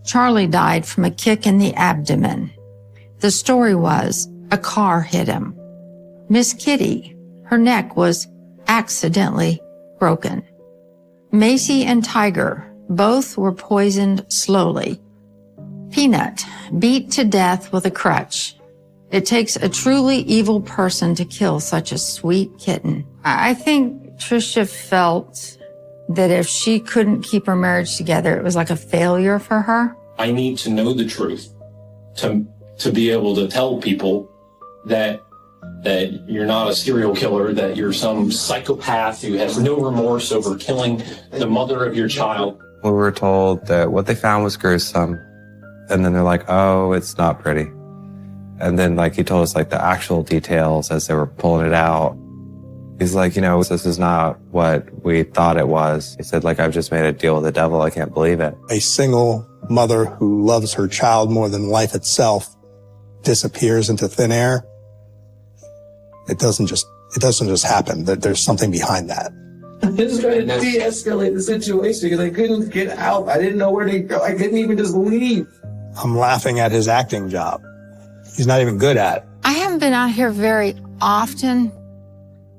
Charlie died from a kick in the abdomen. The story was a car hit him. Miss Kitty, her neck was accidentally broken. Macy and Tiger both were poisoned slowly. Peanut, beat to death with a crutch. It takes a truly evil person to kill such a sweet kitten. I think Trisha felt that if she couldn't keep her marriage together, it was like a failure for her. I need to know the truth to be able to tell people that you're not a serial killer, that you're some psychopath who has no remorse over killing the mother of your child. We were told that what they found was gruesome. And then they're like, oh, it's not pretty. And then he told us the actual details as they were pulling it out. He's like, this is not what we thought it was. He said, I've just made a deal with the devil. I can't believe it. A single mother who loves her child more than life itself disappears into thin air. It doesn't just happen. There's something behind that. I just trying to de-escalate the situation because I couldn't get out. I didn't know where to go. I couldn't even just leave. I'm laughing at his acting job. He's not even good at it. I haven't been out here very often,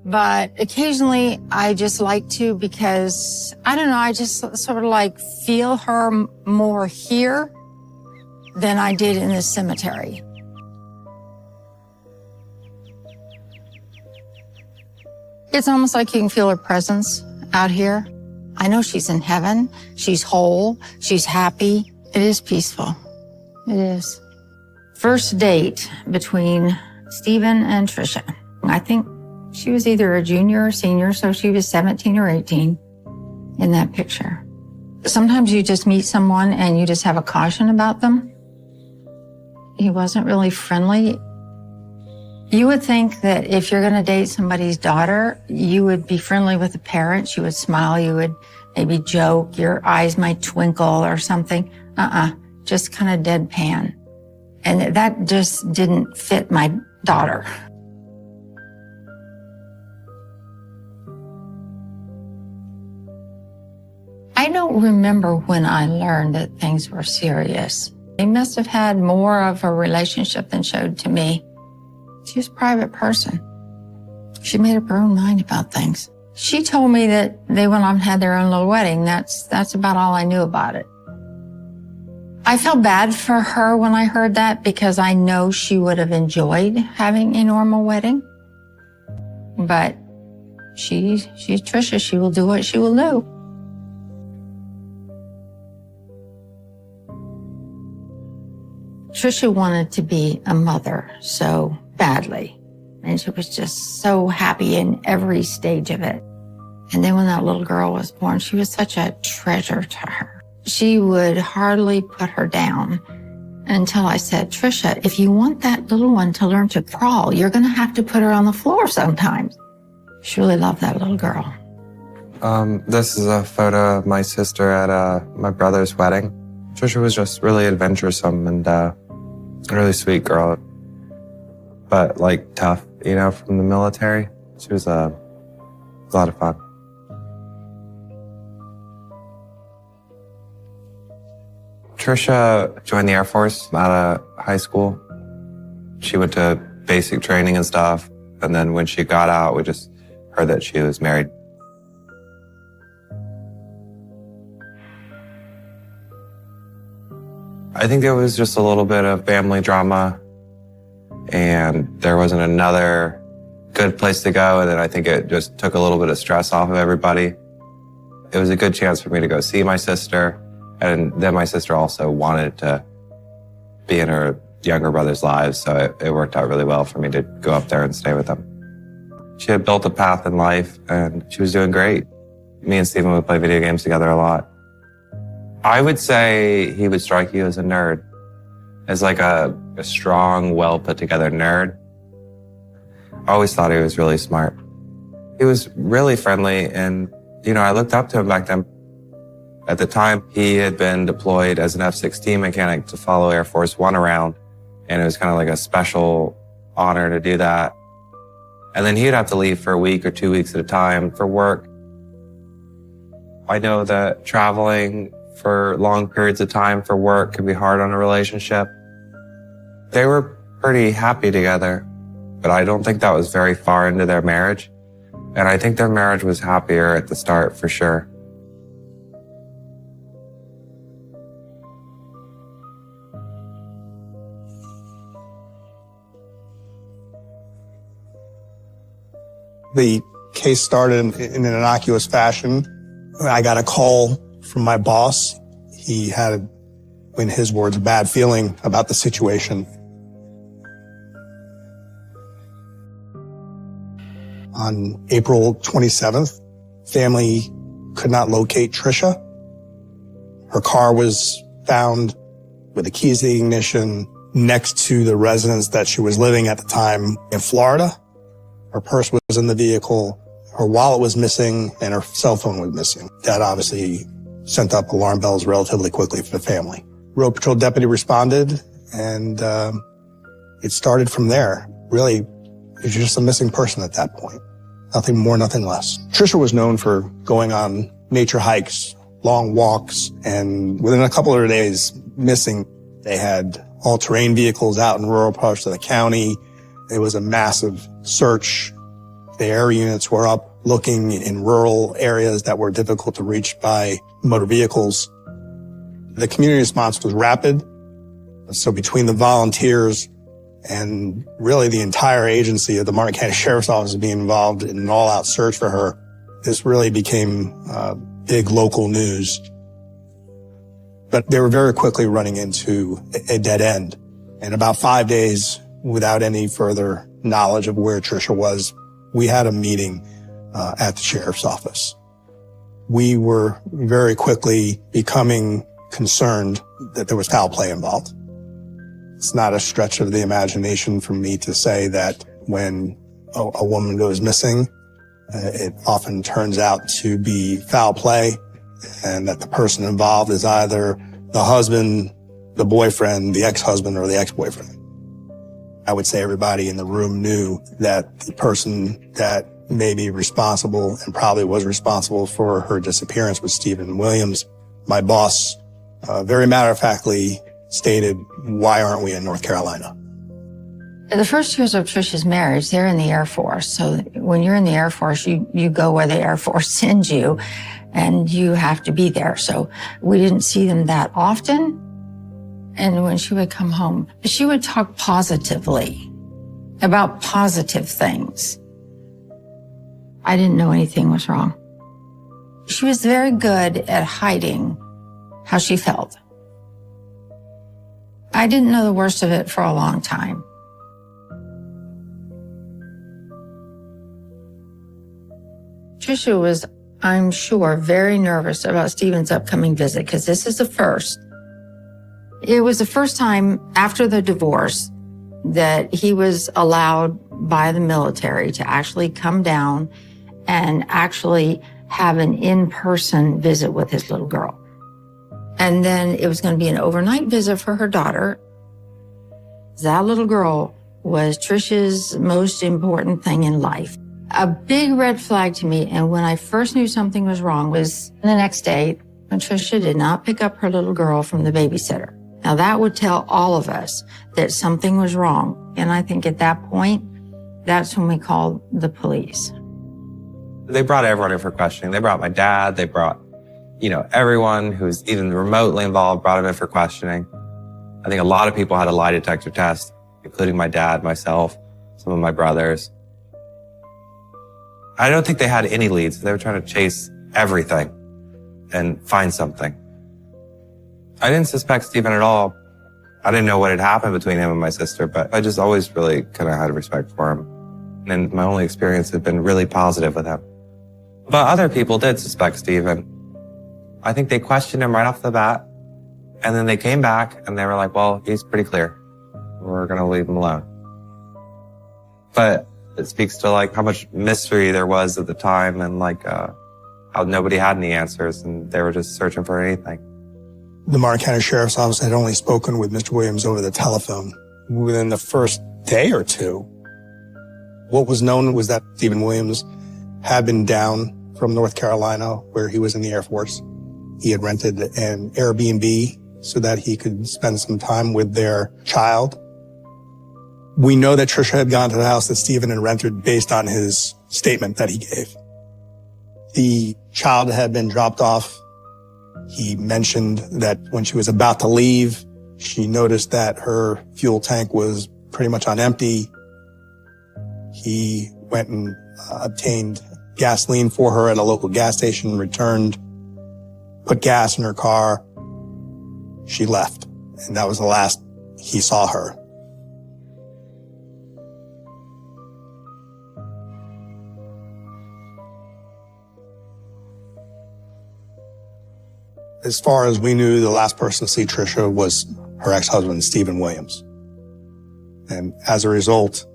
but occasionally I just like to because, I don't know, I just sort of feel her more here than I did in the cemetery. It's almost like you can feel her presence out here. I know she's in heaven. She's whole. She's happy. It is peaceful. It is. First date between Stephen and Trisha. I think she was either a junior or senior, so she was 17 or 18 in that picture. Sometimes you just meet someone and you just have a caution about them. He wasn't really friendly. You would think that if you're going to date somebody's daughter, you would be friendly with the parents. You would smile. You would maybe joke. Your eyes might twinkle or something. Just kind of deadpan. And that just didn't fit my daughter. I don't remember when I learned that things were serious. He must have had more of a relationship than showed to me. She was a private person. She made up her own mind about things. She told me that they went off and had their own little wedding. That's about all I knew about it. I felt bad for her when I heard that because I know she would have enjoyed having a normal wedding. But she's Trisha. She will do what she will do. Trisha wanted to be a mother so badly. And she was just so happy in every stage of it. And then when that little girl was born, she was such a treasure to her. She would hardly put her down until I said, Trisha, if you want that little one to learn to crawl, you're going to have to put her on the floor sometimes. She really loved that little girl. This is a photo of my sister at my brother's wedding. Trisha was just really adventuresome and a really sweet girl, but tough, from the military. She was a lot of fun. Trisha joined the Air Force out of high school. She went to basic training and stuff, and then when she got out, we just heard that she was married. I think there was just a little bit of family drama, and there wasn't another good place to go, and then I think it just took a little bit of stress off of everybody. It was a good chance for me to go see my sister, and then my sister also wanted to be in her younger brother's lives, so it worked out really well for me to go up there and stay with them. She had built a path in life, and she was doing great. Me and Stephen would play video games together a lot. I would say he would strike you as a nerd, as a strong, well-put-together nerd. I always thought he was really smart. He was really friendly, and, I looked up to him back then. At the time, he had been deployed as an F-16 mechanic to follow Air Force One around, and it was kind of like a special honor to do that. And then he'd have to leave for a week or 2 weeks at a time for work. I know that traveling for long periods of time for work can be hard on a relationship. They were pretty happy together, but I don't think that was very far into their marriage. And I think their marriage was happier at the start for sure. The case started in an innocuous fashion. I got a call from my boss. He had, in his words, a bad feeling about the situation. On April 27th, family could not locate Tricia. Her car was found with the keys to the ignition next to the residence that she was living at the time in Florida. Her purse was in the vehicle, her wallet was missing, and her cell phone was missing. That obviously sent up alarm bells relatively quickly for the family. Road Patrol deputy responded, and it started from there. Really, it was just a missing person at that point. Nothing more, nothing less. Tricia was known for going on nature hikes, long walks, and within a couple of days missing, they had all-terrain vehicles out in rural parts of the county. It was a massive search. The air units were up looking in rural areas that were difficult to reach by motor vehicles. The community response was rapid. So between the volunteers and really the entire agency of the Martin County Sheriff's Office being involved in an all-out search for her, this really became big local news. But they were very quickly running into a dead end. In about 5 days, without any further knowledge of where Tricia was, we had a meeting at the sheriff's office. We were very quickly becoming concerned that there was foul play involved. It's not a stretch of the imagination for me to say that when a woman goes missing, it often turns out to be foul play, and that the person involved is either the husband, the boyfriend, the ex-husband, or the ex-boyfriend. I would say everybody in the room knew that the person that may be responsible and probably was responsible for her disappearance was Stephen Williams. My boss very matter-of-factly stated, "Why aren't we in North Carolina?" The first years of Tricia's marriage, they're in the Air Force. So when you're in the Air Force, you go where the Air Force sends you, and you have to be there. So we didn't see them that often. And when she would come home, she would talk positively about positive things. I didn't know anything was wrong. She was very good at hiding how she felt. I didn't know the worst of it for a long time. Tricia was, I'm sure, very nervous about Stephen's upcoming visit, because this is the first. It was the first time after the divorce that he was allowed by the military to actually come down and actually have an in-person visit with his little girl. And then it was going to be an overnight visit for her daughter. That little girl was Tricia's most important thing in life. A big red flag to me, and when I first knew something was wrong, was the next day when Tricia did not pick up her little girl from the babysitter. Now that would tell all of us that something was wrong. And I think at that point, that's when we called the police. They brought everyone in for questioning. They brought my dad. They brought, everyone who's even remotely involved, brought him in for questioning. I think a lot of people had a lie detector test, including my dad, myself, some of my brothers. I don't think they had any leads. They were trying to chase everything and find something. I didn't suspect Stephen at all. I didn't know what had happened between him and my sister, but I just always really kind of had respect for him. And my only experience had been really positive with him. But other people did suspect Stephen. I think they questioned him right off the bat. And then they came back and they were like, well, he's pretty clear. We're going to leave him alone. But it speaks to how much mystery there was at the time, and how nobody had any answers and they were just searching for anything. The Martin County Sheriff's Office had only spoken with Mr. Williams over the telephone. Within the first day or two, what was known was that Stephen Williams had been down from North Carolina, where he was in the Air Force. He had rented an Airbnb so that he could spend some time with their child. We know that Trisha had gone to the house that Stephen had rented based on his statement that he gave. The child had been dropped off. He mentioned that when she was about to leave, she noticed that her fuel tank was pretty much on empty. He went and obtained gasoline for her at a local gas station, returned, put gas in her car. She left, and that was the last he saw her. As far as we knew, the last person to see Trisha was her ex-husband, Stephen Williams. And as a result,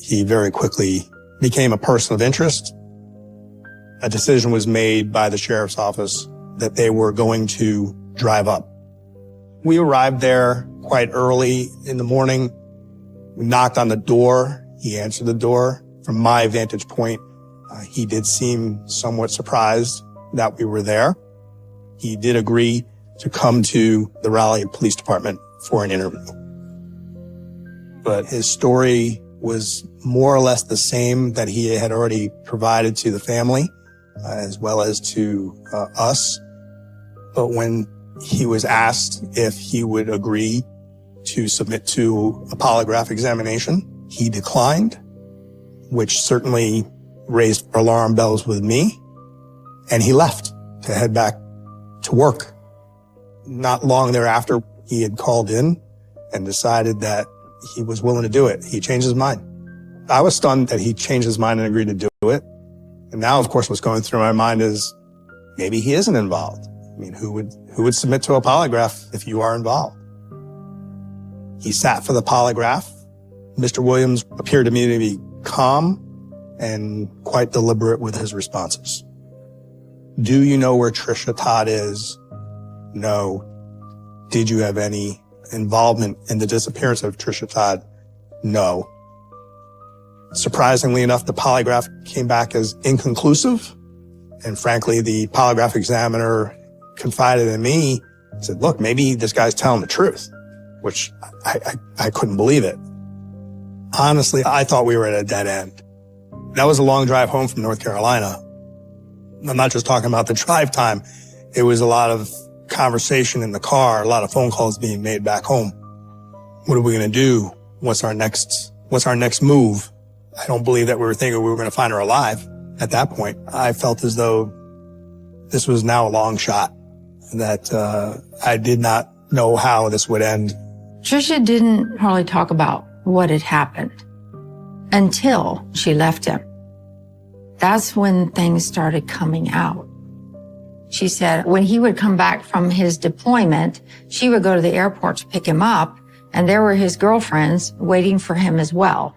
he very quickly became a person of interest. A decision was made by the sheriff's office that they were going to drive up. We arrived there quite early in the morning. We knocked on the door. He answered the door. From my vantage point, he did seem somewhat surprised that we were there. He did agree to come to the Raleigh Police Department for an interview. But his story was more or less the same that he had already provided to the family, as well as to us. But when he was asked if he would agree to submit to a polygraph examination, he declined, which certainly raised alarm bells with me. And he left to head back to work. Not long thereafter, he had called in and decided that he was willing to do it. He changed his mind. I was stunned that he changed his mind and agreed to do it. And now, of course, what's going through my mind is maybe he isn't involved. I mean, who would submit to a polygraph if you are involved? He sat for the polygraph. Mr. Williams appeared to me to be calm and quite deliberate with his responses. Do you know where Trisha Todd is? No. Did you have any involvement in the disappearance of Trisha Todd? No. Surprisingly enough, the polygraph came back as inconclusive. And frankly, the polygraph examiner confided in me, said, look, maybe this guy's telling the truth, which I couldn't believe it. Honestly, I thought we were at a dead end. That was a long drive home from North Carolina. I'm not just talking about the drive time. It was a lot of conversation in the car, a lot of phone calls being made back home. What are we going to do? What's our next move? I don't believe that we were thinking we were going to find her alive at that point. I felt as though this was now a long shot, that I did not know how this would end. Trisha didn't hardly talk about what had happened until she left him. That's when things started coming out. She said when he would come back from his deployment, she would go to the airport to pick him up, and there were his girlfriends waiting for him as well.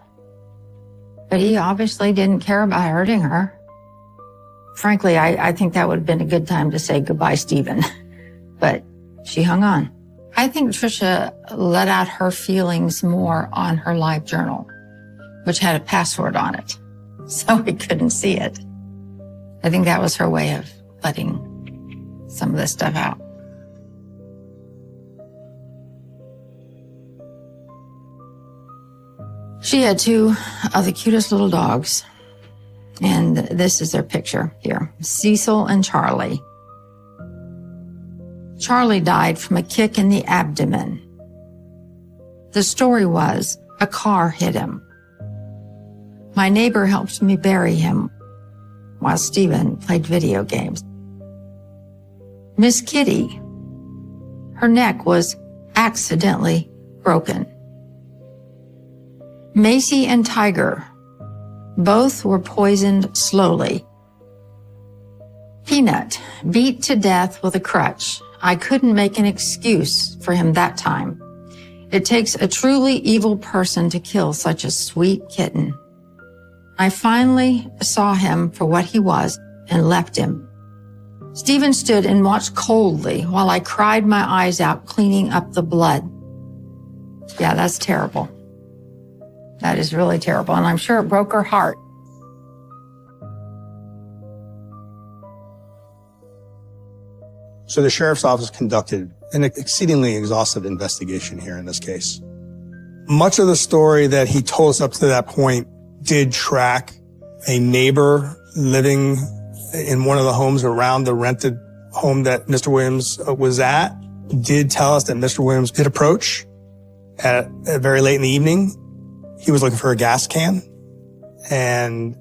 But he obviously didn't care about hurting her. Frankly, I think that would have been a good time to say goodbye, Stephen. But she hung on. I think Trisha let out her feelings more on her live journal, which had a password on it, so he couldn't see it. I think that was her way of letting some of this stuff out. She had two of the cutest little dogs, and this is their picture here, Cecil and Charlie. Charlie died from a kick in the abdomen. The story was a car hit him. My neighbor helped me bury him while Stephen played video games. Miss Kitty, her neck was accidentally broken. Macy and Tiger, both were poisoned slowly. Peanut, beat to death with a crutch. I couldn't make an excuse for him that time. It takes a truly evil person to kill such a sweet kitten. I finally saw him for what he was and left him. Stephen stood and watched coldly while I cried my eyes out, cleaning up the blood. Yeah, that's terrible. That is really terrible, and I'm sure it broke her heart. So the sheriff's office conducted an exceedingly exhaustive investigation here in this case. Much of the story that he told us up to that point did track a neighbor living in one of the homes around the rented home that Mr. Williams was at, did tell us that Mr. Williams did approach at very late in the evening. He was looking for a gas can. And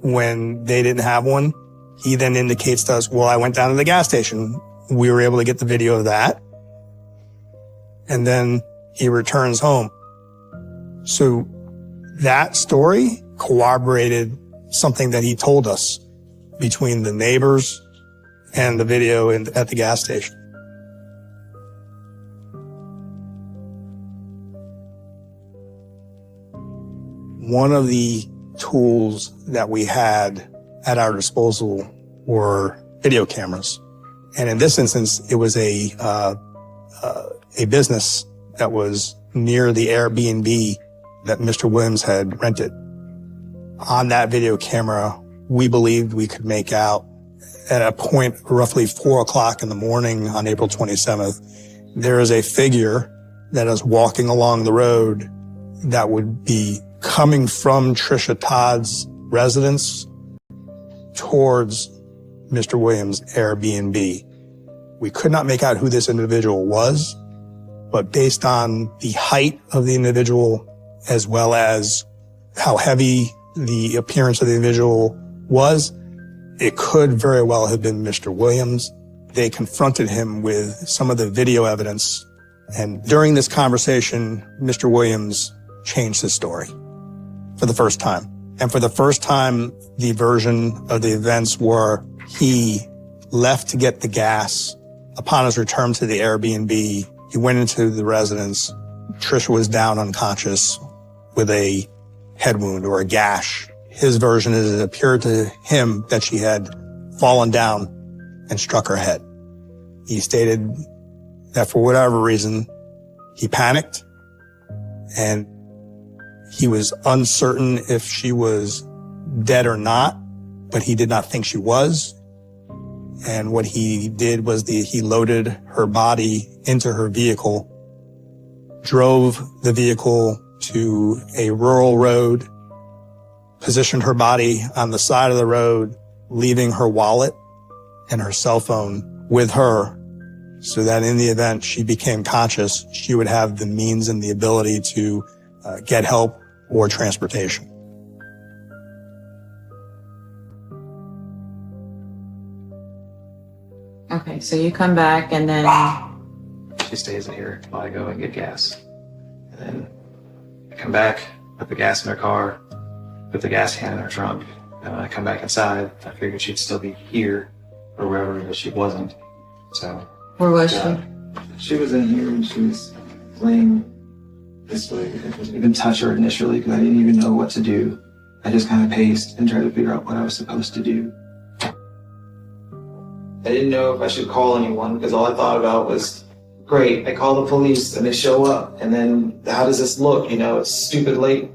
when they didn't have one, he then indicates to us, well, I went down to the gas station. We were able to get the video of that. And then he returns home. So that story corroborated something that he told us between the neighbors and the video at the gas station. One of the tools that we had at our disposal were video cameras. And in this instance, it was a business that was near the Airbnb that Mr. Williams had rented. On that video camera, we believed we could make out at a point roughly 4 o'clock in the morning on April 27th, there is a figure that is walking along the road that would be coming from Trisha Todd's residence towards Mr. Williams' Airbnb. We could not make out who this individual was, but based on the height of the individual as well as how heavy the appearance of the individual was, it could very well have been Mr. Williams. They confronted him with some of the video evidence, and during this conversation, Mr. Williams changed his story for the first time. And for the first time, the version of the events were he left to get the gas. Upon his return to the Airbnb, he went into the residence. Trisha was down unconscious with a head wound or a gash. His version is it appeared to him that she had fallen down and struck her head. He stated that for whatever reason, he panicked and he was uncertain if she was dead or not, but he did not think she was. And what he did was he loaded her body into her vehicle, drove the vehicle to a rural road, positioned her body on the side of the road, leaving her wallet and her cell phone with her so that in the event she became conscious, she would have the means and the ability to get help or transportation. Okay, so you come back and then She stays in here while I go and get gas. And then I come back, put the gas in her car, put the gas can in her trunk. And when I come back inside, I figured she'd still be here or wherever, but she wasn't. So where was she? she was in here and she was laying this way. I didn't even touch her initially because I didn't even know what to do. I just kind of paced and tried to figure out what I was supposed to do. I didn't know if I should call anyone because all I thought about was, great, I call the police and they show up, and then how does this look? You know, it's stupid late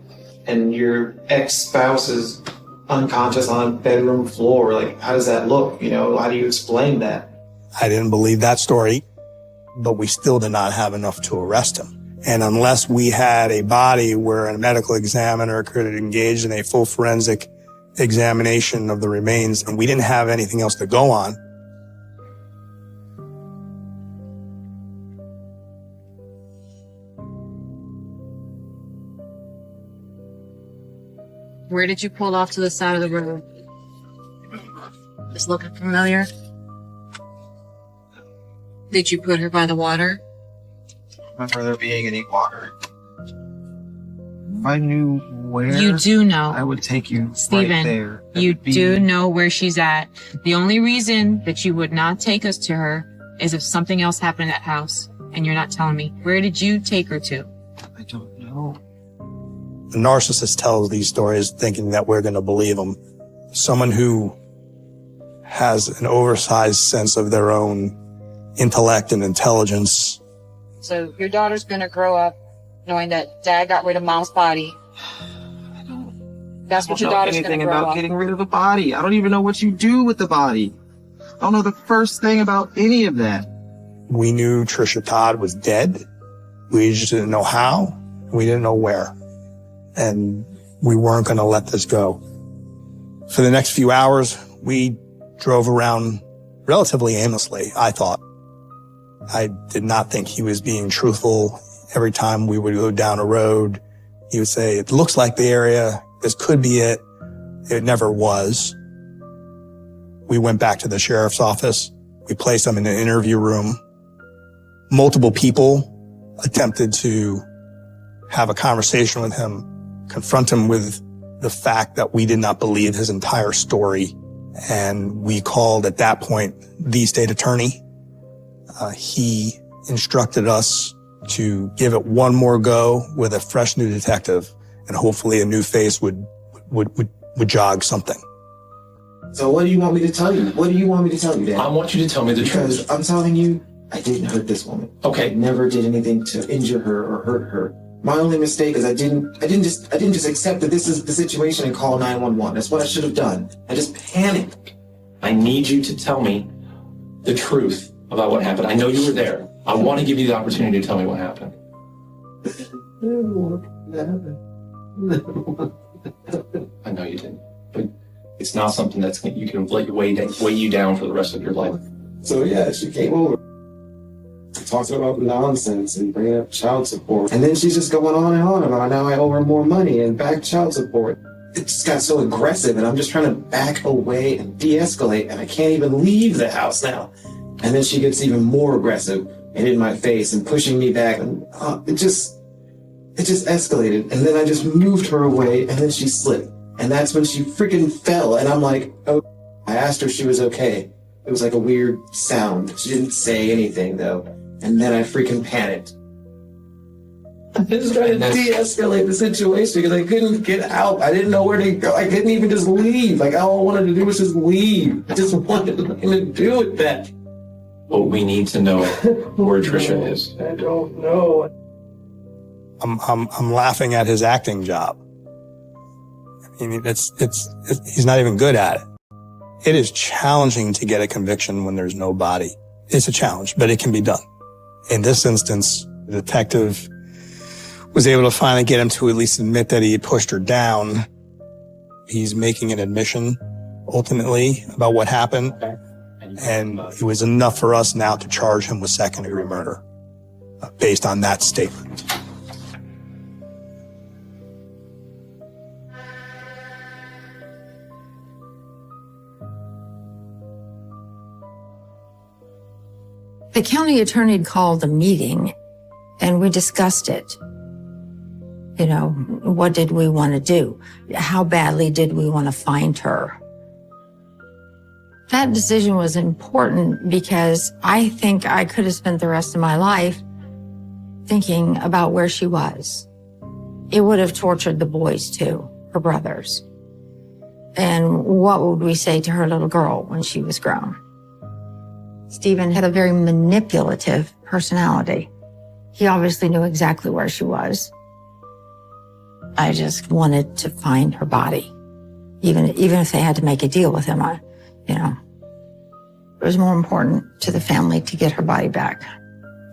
and your ex-spouse is unconscious on a bedroom floor. Like, how does that look? You know, how do you explain that? I didn't believe that story, but we still did not have enough to arrest him. And unless we had a body where a medical examiner could engage in a full forensic examination of the remains, and we didn't have anything else to go on, Where did you pull off to the side of the road? Just looking familiar. Did you put her by the water? I don't remember there being any water. If I knew where, You do know. I would take you Steven, right there. That you would be- do know where she's at. The only reason that you would not take us to her is if something else happened in that house, and you're not telling me. Where did you take her to? I don't know. the narcissist tells these stories thinking that we're going to believe them. Someone who has an oversized sense of their own intellect and intelligence. So your daughter's going to grow up knowing that dad got rid of mom's body. That's what your daughter's going to anything grow about up. getting rid of a body. I don't even know what you do with the body. I don't know the first thing about any of that. We knew Trisha Todd was dead. We just didn't know how. We didn't know where. And we weren't going to let this go. For the next few hours, we drove around relatively aimlessly, I thought. I did not think he was being truthful. Every time we would go down a road, he would say, it looks like the area. This could be it. It never was. We went back to the sheriff's office. We placed him in an interview room. Multiple people attempted to have a conversation with him, confront him with the fact that we did not believe his entire story. And we called at that point the state attorney. He instructed us to give it one more go with a fresh new detective, and hopefully a new face would jog something. So what do you want me to tell you? What do you want me to tell you, Dad? I want you to tell me the truth. Because I'm telling you, I didn't hurt this woman. Okay. I never did anything to injure her or hurt her. My only mistake is I didn't just accept that this is the situation and call 911. That's what I should have done. I just panicked. I need you to tell me the truth about what happened. I know you were there. I want to give you the opportunity to tell me what happened. I know you didn't, but it's not something that's you can let you weigh you down for the rest of your life. So yeah, she came over. Talking about nonsense and bringing up child support. And then she's just going on and on about now I owe her more money and back child support. It just got so aggressive and I'm just trying to back away and de-escalate and I can't even leave the house now. And then she gets even more aggressive and in my face and pushing me back and it just escalated. And then I just moved her away and then she slipped. And that's when she freaking fell. And I'm like, oh, I asked her if she was okay. It was like a weird sound. She didn't say anything though. And then I freaking panicked. I was trying to de-escalate the situation because I couldn't get out. I didn't know where to go. I couldn't even just leave. Like all I wanted to do was just leave. I just wanted nothing to do with that. Well, we need to know where Trisha is. I don't know. I'm laughing at his acting job. I mean, he's not even good at it. It is challenging to get a conviction when there's no body. It's a challenge, but it can be done. In this instance, the detective was able to finally get him to at least admit that he had pushed her down. He's making an admission, ultimately, about what happened. And it was enough for us now to charge him with second-degree murder, based on that statement. The county attorney had called a meeting and we discussed it. You know, what did we want to do? How badly did we want to find her? That decision was important because I think I could have spent the rest of my life thinking about where she was. It would have tortured the boys too, her brothers. And what would we say to her little girl when she was grown? Stephen had a very manipulative personality. He obviously knew exactly where she was. I just wanted to find her body. Even if they had to make a deal with him, it was more important to the family to get her body back.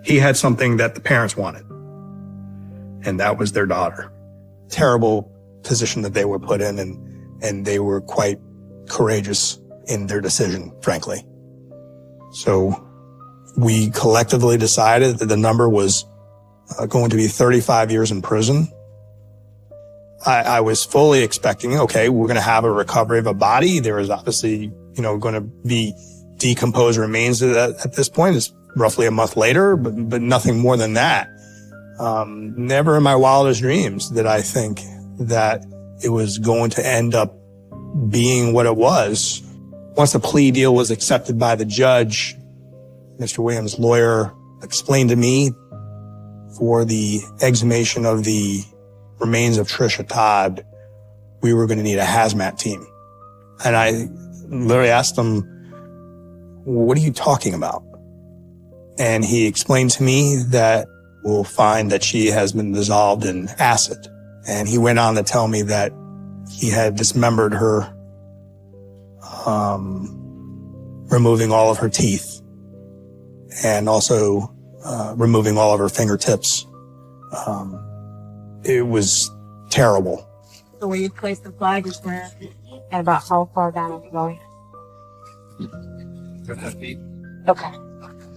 He had something that the parents wanted, and that was their daughter. Terrible position that they were put in, and they were quite courageous in their decision, frankly. So we collectively decided that the number was going to be 35 years in prison. I was fully expecting, okay, we're going to have a recovery of a body. There is obviously, going to be decomposed remains at this point. It's roughly a month later, but nothing more than that. Never in my wildest dreams did I think that it was going to end up being what it was. Once the plea deal was accepted by the judge, Mr. Williams' lawyer explained to me for the exhumation of the remains of Trisha Todd, we were going to need a hazmat team. And I literally asked him, what are you talking about? And he explained to me that we'll find that she has been dissolved in acid. And he went on to tell me that he had dismembered her removing all of her teeth and also removing all of her fingertips. It was terrible. So where you place the flag is where, and about how far down are we going? 2.5 feet. Okay.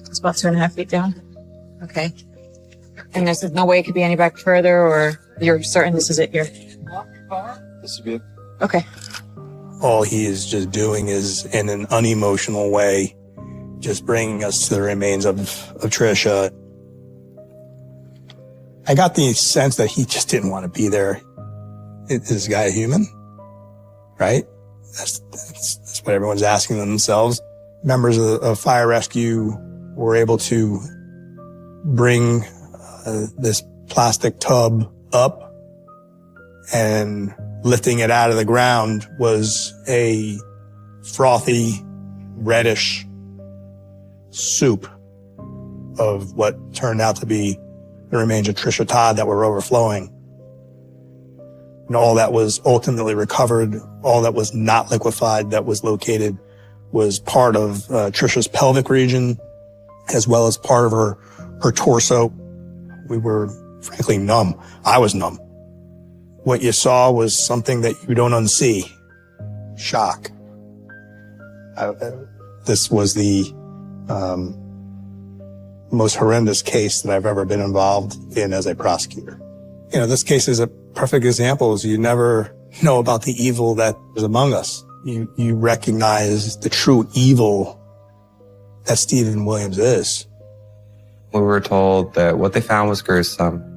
It's about 2.5 feet down? Okay. And there's no way it could be any back further, or you're certain this is it here? This would be it. Okay. All he is just doing is, in an unemotional way, just bringing us to the remains of Trisha. I got the sense that he just didn't want to be there. Is this guy a human? Right? That's what everyone's asking themselves. Members of fire rescue were able to bring this plastic tub up, and lifting it out of the ground was a frothy, reddish soup of what turned out to be the remains of Trisha Todd that were overflowing. And all that was ultimately recovered, all that was not liquefied, that was located, was part of Trisha's pelvic region, as well as part of her torso. We were frankly numb. I was numb. What you saw was something that you don't unsee. Shock. This was the most horrendous case that I've ever been involved in as a prosecutor. You know, this case is a perfect example. You never know about the evil that is among us. You recognize the true evil that Stephen Williams is. We were told that what they found was gruesome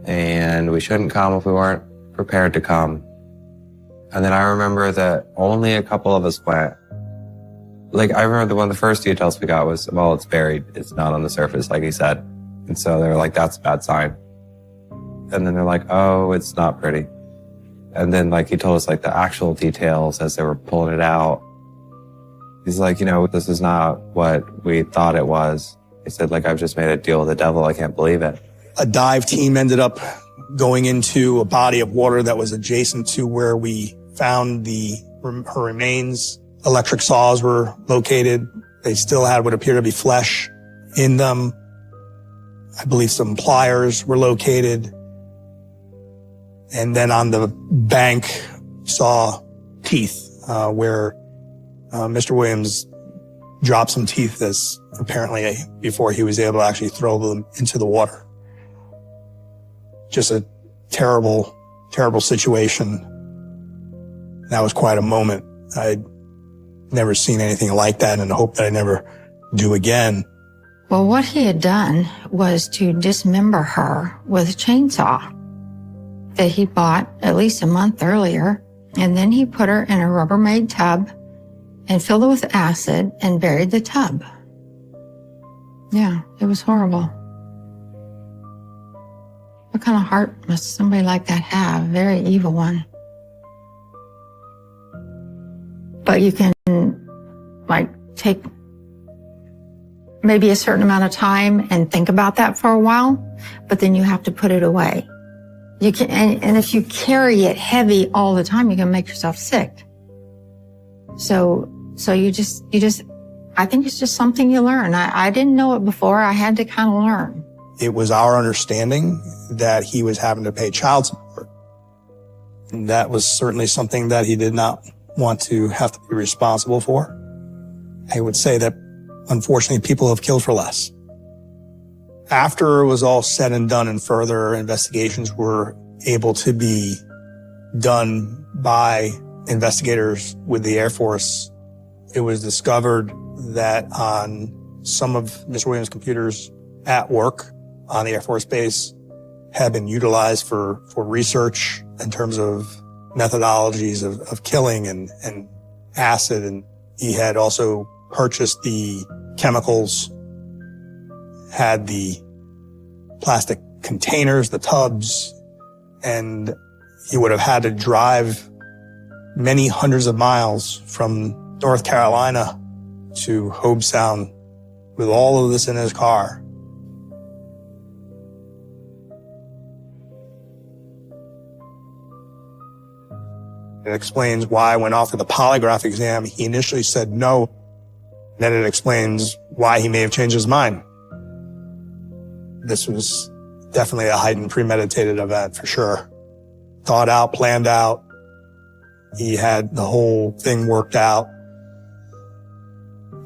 and we shouldn't come if we weren't prepared to come. And then I remember that only a couple of us went. Like, I remember one of the first details we got was, well, it's buried. It's not on the surface, like he said. And so they were like, that's a bad sign. And then they're like, oh, it's not pretty. And then, like, he told us, like, the actual details as they were pulling it out. He's like, you know, this is not what we thought it was. He said, like, I've just made a deal with the devil. I can't believe it. A dive team ended up going into a body of water that was adjacent to where we found her remains. Electric saws were located. They still had what appeared to be flesh in them. I believe some pliers were located. And then on the bank, saw teeth, where Mr. Williams dropped some teeth as apparently before he was able to actually throw them into the water. Just a terrible, terrible situation. That was quite a moment. I'd never seen anything like that and hope that I never do again. Well, what he had done was to dismember her with a chainsaw that he bought at least a month earlier. And then he put her in a Rubbermaid tub and filled it with acid and buried the tub. Yeah, it was horrible. What kind of heart must somebody like that have? Very evil one. But you can, like, take maybe a certain amount of time and think about that for a while, but then you have to put it away. You can, and if you carry it heavy all the time, you're going to make yourself sick. So you just, I think it's just something you learn. I didn't know it before. I had to kind of learn. It was our understanding that he was having to pay child support. And that was certainly something that he did not want to have to be responsible for. I would say that, unfortunately, people have killed for less. After it was all said and done and further investigations were able to be done by investigators with the Air Force, it was discovered that on some of Mr. Williams' computers at work on the Air Force Base had been utilized for research in terms of methodologies of killing and acid. And he had also purchased the chemicals, had the plastic containers, the tubs, and he would have had to drive many hundreds of miles from North Carolina to Hobe Sound with all of this in his car. It explains why when offered the polygraph exam, he initially said no. Then it explains why he may have changed his mind. This was definitely a heightened premeditated event for sure. Thought out, planned out. He had the whole thing worked out.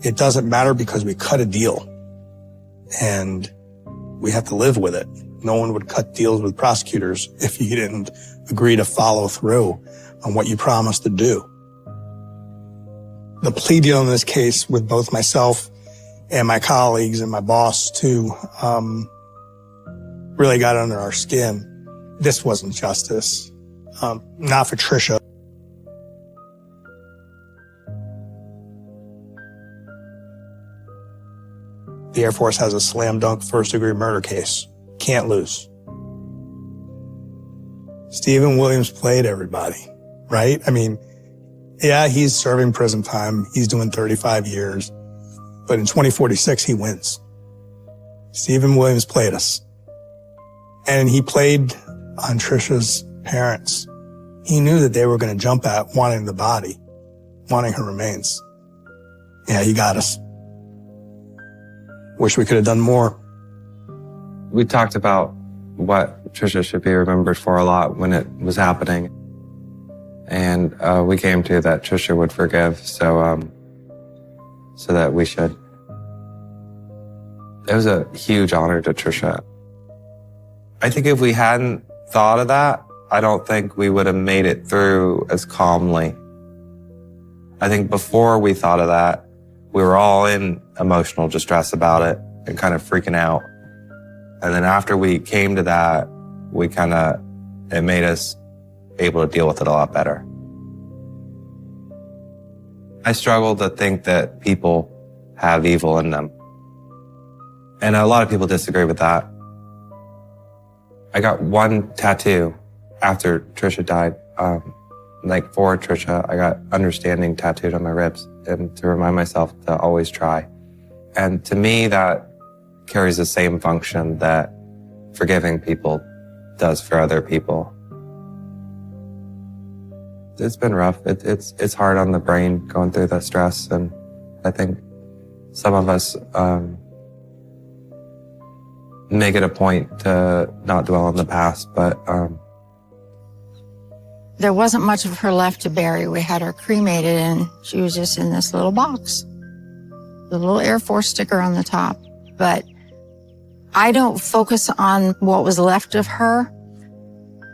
It doesn't matter because we cut a deal and we have to live with it. No one would cut deals with prosecutors if you didn't agree to follow through on what you promised to do. The plea deal in this case with both myself and my colleagues and my boss too, really got under our skin. This wasn't justice. Not for Trisha. The Air Force has a slam dunk first-degree murder case. Can't lose. Stephen Williams played everybody, right? I mean, yeah, he's serving prison time. He's doing 35 years. But in 2046, he wins. Stephen Williams played us. And he played on Trisha's parents. He knew that they were going to jump at wanting the body, wanting her remains. Yeah, he got us. Wish we could have done more. We talked about what Trisha should be remembered for a lot when it was happening. And we came to that Trisha would forgive, so that we should. It was a huge honor to Trisha. I think if we hadn't thought of that, I don't think we would have made it through as calmly. I think before we thought of that, we were all in emotional distress about it and kind of freaking out. And then after we came to that, it made us able to deal with it a lot better. I struggle to think that people have evil in them. And a lot of people disagree with that. I got one tattoo after Trisha died. For Trisha, I got understanding tattooed on my ribs and to remind myself to always try. And to me, that carries the same function that forgiving people does for other people. It's been rough. It's hard on the brain going through that stress. And I think some of us make it a point to not dwell on the past, but there wasn't much of her left to bury. We had her cremated and she was just in this little box. The little Air Force sticker on the top. But I don't focus on what was left of her.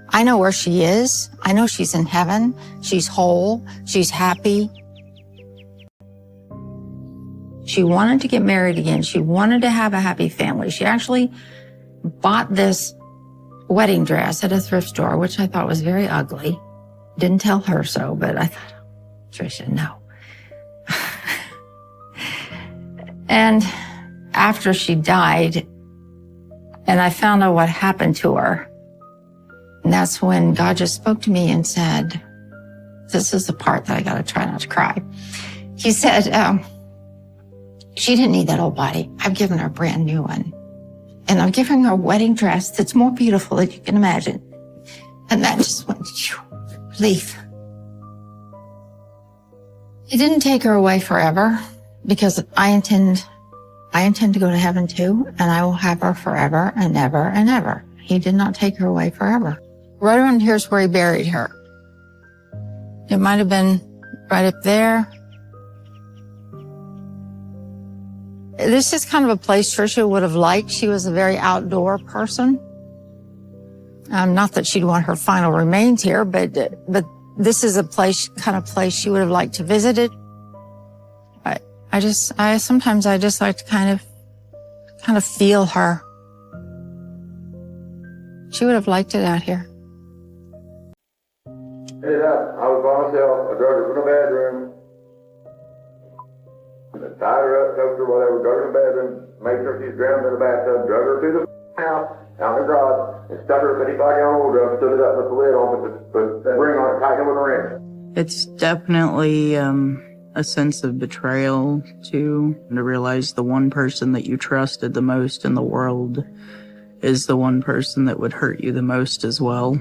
I know where she is. I know she's in heaven. She's whole. She's happy. She wanted to get married again. She wanted to have a happy family. She actually bought this wedding dress at a thrift store, which I thought was very ugly. Didn't tell her so, but I thought, Trisha, no. And after she died, and I found out what happened to her, and that's when God just spoke to me and said, this is the part that I got to try not to cry. He said, she didn't need that old body. I've given her a brand new one. And I'm giving her a wedding dress that's more beautiful than you can imagine. And that just went, relief. It didn't take her away forever because I intend to go to heaven too, and I will have her forever and ever and ever. He did not take her away forever. Right around here's where he buried her. It might have been right up there. This is kind of a place Trisha would have liked. She was a very outdoor person. Not that she'd want her final remains here, but this is a kind of place she would have liked to visit it. Sometimes I just like to kind of feel her. She would have liked it out here. Hey, I was by myself. I drugged her from the bedroom. Tied her up, choked her, whatever, drug her in the bedroom, made sure she's drowned in the bathtub, drug her to the house, out in the garage, and stuck her a 55-gallon oil drum, stood it up, put the lid on, put that ring on it, tightened it with a wrench. It's definitely a sense of betrayal, too, to realize the one person that you trusted the most in the world is the one person that would hurt you the most as well.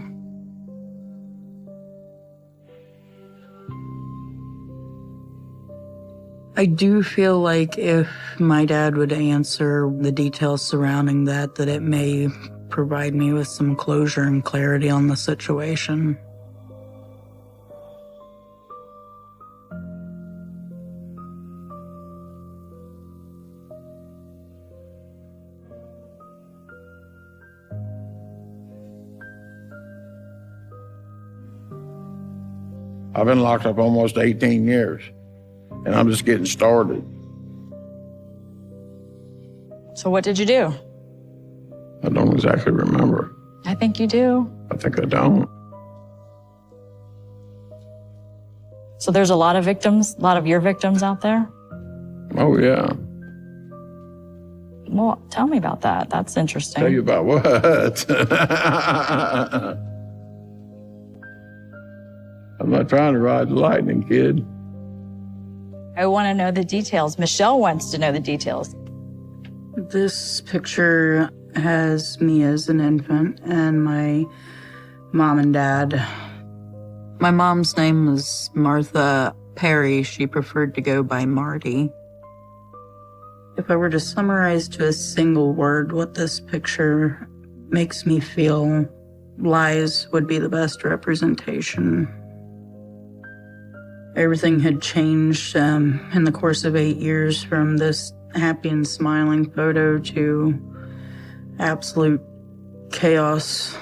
I do feel like if my dad would answer the details surrounding that it may provide me with some closure and clarity on the situation. I've been locked up almost 18 years, and I'm just getting started. So what did you do? I don't exactly remember. I think you do. I think I don't. So there's a lot of victims, a lot of your victims out there? Oh, yeah. Well, tell me about that. That's interesting. Tell you about what? I'm not trying to ride the lightning, kid. I want to know the details. Michelle wants to know the details. This picture has me as an infant and my mom and dad. My mom's name was Martha Perry. She preferred to go by Marty. If I were to summarize to a single word what this picture makes me feel, lies would be the best representation. Everything had changed in the course of 8 years, from this happy and smiling photo to absolute chaos.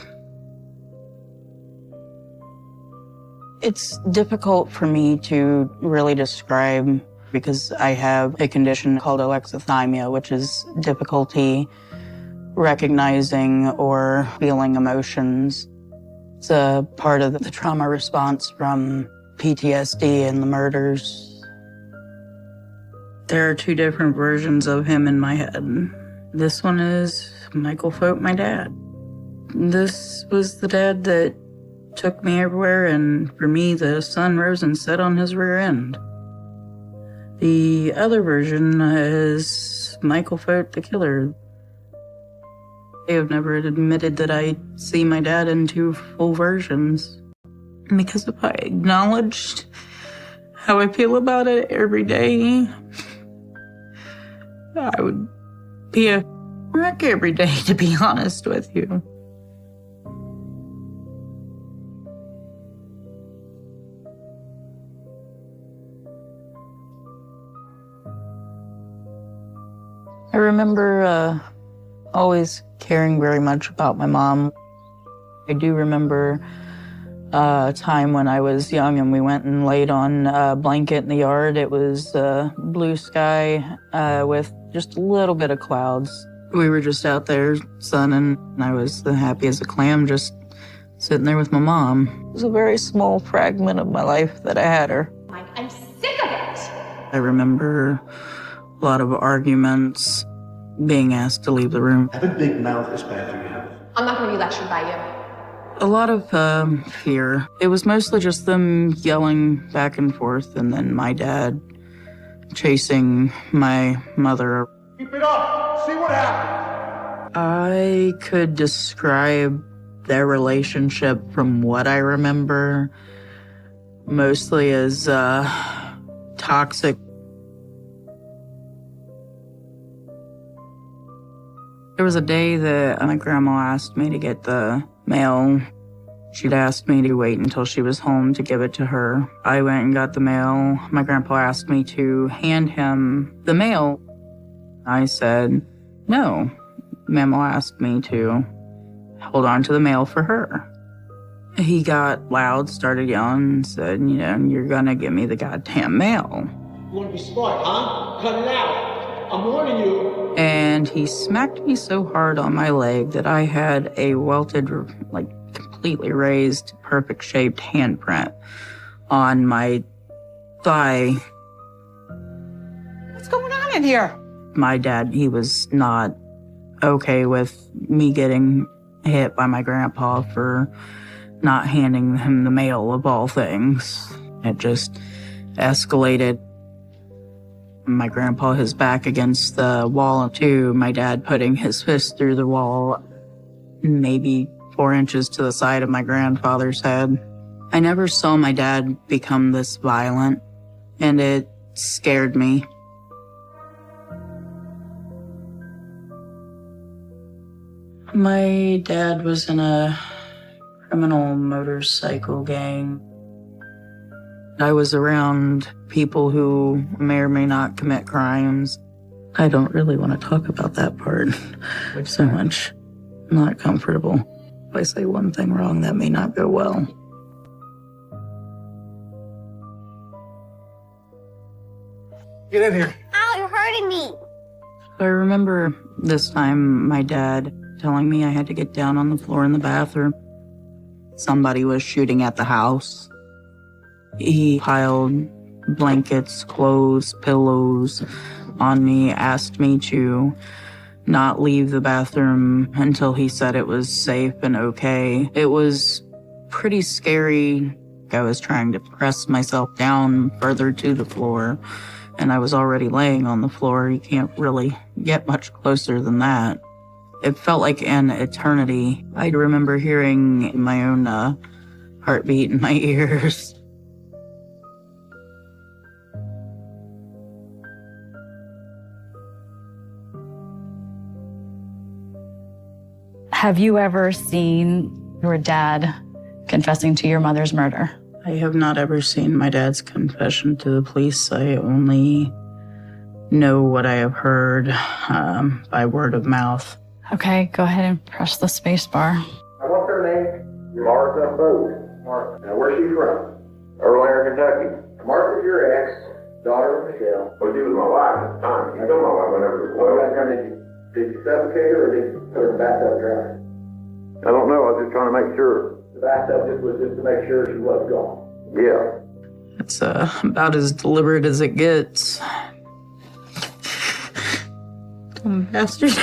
It's difficult for me to really describe because I have a condition called alexithymia, which is difficulty recognizing or feeling emotions. It's a part of the trauma response from PTSD and the murders. There are two different versions of him in my head. This one is Michael Fote, my dad. This was the dad that took me everywhere, and for me, the sun rose and set on his rear end. The other version is Michael Fote, the killer. I have never admitted that I see my dad in two full versions. Because if I acknowledged how I feel about it every day, I would be a wreck every day, to be honest with you. I remember always caring very much about my mom. I do remember a time when I was young and we went and laid on a blanket in the yard. It was blue sky with just a little bit of clouds. We were just out there sunning, and I was happy as a clam just sitting there with my mom. It was a very small fragment of my life that I had her. I'm sick of it! I remember a lot of arguments, being asked to leave the room. Have a big mouth as bad as you have. I'm not gonna be lectured by you. A lot of fear. It was mostly just them yelling back and forth, and then my dad chasing my mother. Keep it up! See what happens! I could describe their relationship from what I remember mostly as toxic. There was a day that my grandma asked me to get the mail. She'd asked me to wait until she was home to give it to her. I went and got the mail. My grandpa asked me to hand him the mail. I said, no. Mama asked me to hold on to the mail for her. He got loud, started yelling, and said, you're gonna give me the goddamn mail. You wanna be smart, huh? Cut it out. I'm warning you. And he smacked me so hard on my leg that I had a welted, completely raised, perfect shaped handprint on my thigh. What's going on in here? My dad, he was not okay with me getting hit by my grandpa for not handing him the mail, of all things. It just escalated. My grandpa, his back against the wall, too. My dad putting his fist through the wall, maybe 4 inches to the side of my grandfather's head. I never saw my dad become this violent, and it scared me. My dad was in a criminal motorcycle gang. I was around people who may or may not commit crimes. I don't really want to talk about that part so much. I'm not comfortable. If I say one thing wrong, that may not go well. Get in here. Ow, you're hurting me. I remember this time my dad telling me I had to get down on the floor in the bathroom. Somebody was shooting at the house. He piled blankets, clothes, pillows on me, asked me to not leave the bathroom until he said it was safe and okay. It was pretty scary. I was trying to press myself down further to the floor, and I was already laying on the floor. You can't really get much closer than that. It felt like an eternity. I remember hearing my own heartbeat in my ears. Have you ever seen your dad confessing to your mother's murder? I have not ever seen my dad's confession to the police. I only know what I have heard by word of mouth. Okay, go ahead and press the space bar. What's her name? Martha Booth. Martha. Now, where's she from? Erlanger, Kentucky. Martha's your ex, daughter of Michelle. Well, she was my wife at the time. She's still my wife whenever. Did you suffocate her or did you put her in the bathtub dry? I don't know. I was just trying to make sure. The bathtub was just to make sure she was gone. Yeah. It's about as deliberate as it gets. Dumb bastard.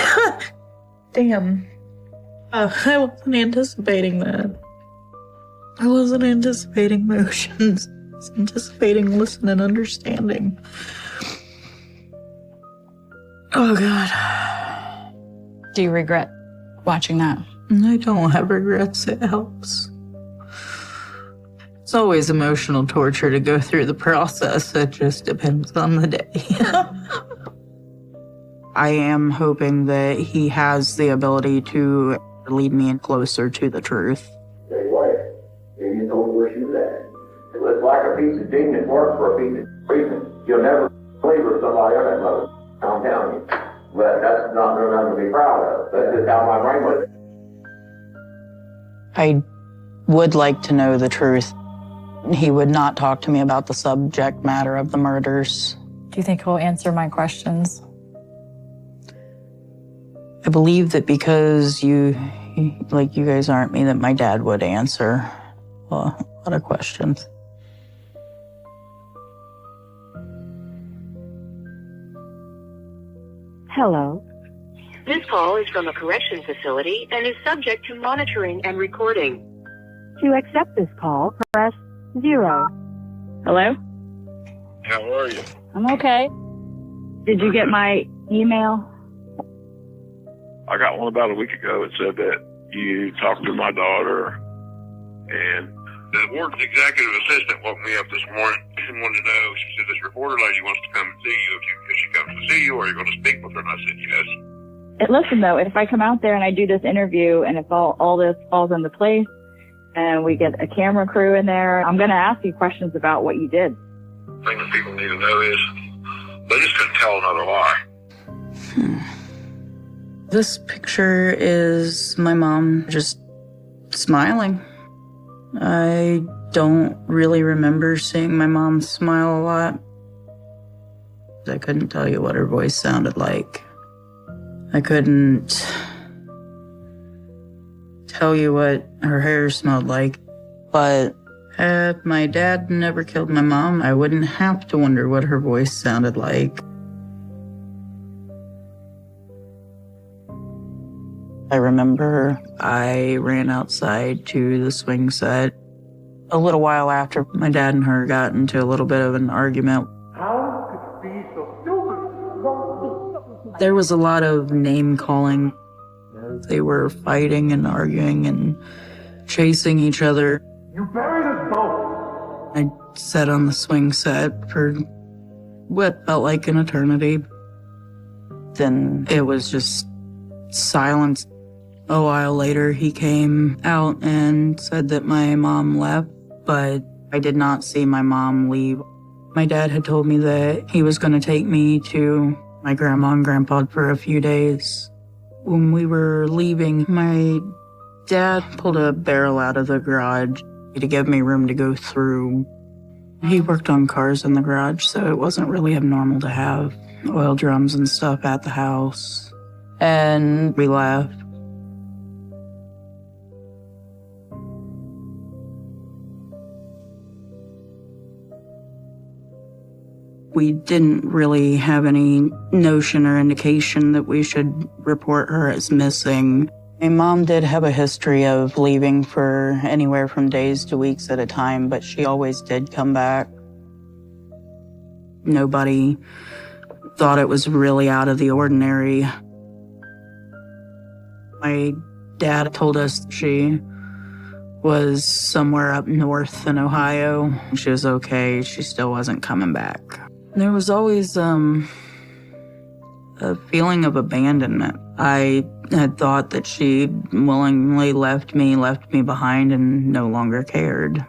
Damn. I wasn't anticipating that. I wasn't anticipating emotions. I was anticipating listening and understanding. Oh, God. Do you regret watching that? I don't have regrets. It helps. It's always emotional torture to go through the process. It just depends on the day. I am hoping that he has the ability to lead me in closer to the truth. Tell you what, if you told where she was at. It was like a piece of genius work for a piece of treatment. You'll never believe her somebody on that mother. I'm telling you. But that's not nothing to be proud of. That's just how my brain was. I would like to know the truth. He would not talk to me about the subject matter of the murders. Do you think he'll answer my questions? I believe that because you guys aren't me, that my dad would answer a lot of questions. Hello. This call is from a correction facility and is subject to monitoring and recording. To accept this call, press 0. Hello? How are you? I'm okay. Did you get my email? I got one about a week ago. It said that you talked to my daughter, and the warden's executive assistant woke me up this morning and wanted to know. She said, this reporter lady wants to come and see you. If she comes to see you, are you going to speak with her? And I said, yes. Listen, though, if I come out there and I do this interview and if all this falls into place and we get a camera crew in there, I'm going to ask you questions about what you did. The thing that people need to know is they just couldn't tell another lie. This picture is my mom just smiling. I don't really remember seeing my mom smile a lot. I couldn't tell you what her voice sounded like. I couldn't tell you what her hair smelled like. But had my dad never killed my mom, I wouldn't have to wonder what her voice sounded like. I remember I ran outside to the swing set a little while after my dad and her got into a little bit of an argument. How could you be so stupid? There was a lot of name calling. They were fighting and arguing and chasing each other. You buried us both. I sat on the swing set for what felt like an eternity. Then it was just silence. A while later, he came out and said that my mom left, but I did not see my mom leave. My dad had told me that he was going to take me to my grandma and grandpa for a few days. When we were leaving, my dad pulled a barrel out of the garage to give me room to go through. He worked on cars in the garage, so it wasn't really abnormal to have oil drums and stuff at the house. And we left. We didn't really have any notion or indication that we should report her as missing. My mom did have a history of leaving for anywhere from days to weeks at a time, but she always did come back. Nobody thought it was really out of the ordinary. My dad told us she was somewhere up north in Ohio. She was okay. She still wasn't coming back. There was always a feeling of abandonment. I had thought that she willingly left me behind and no longer cared.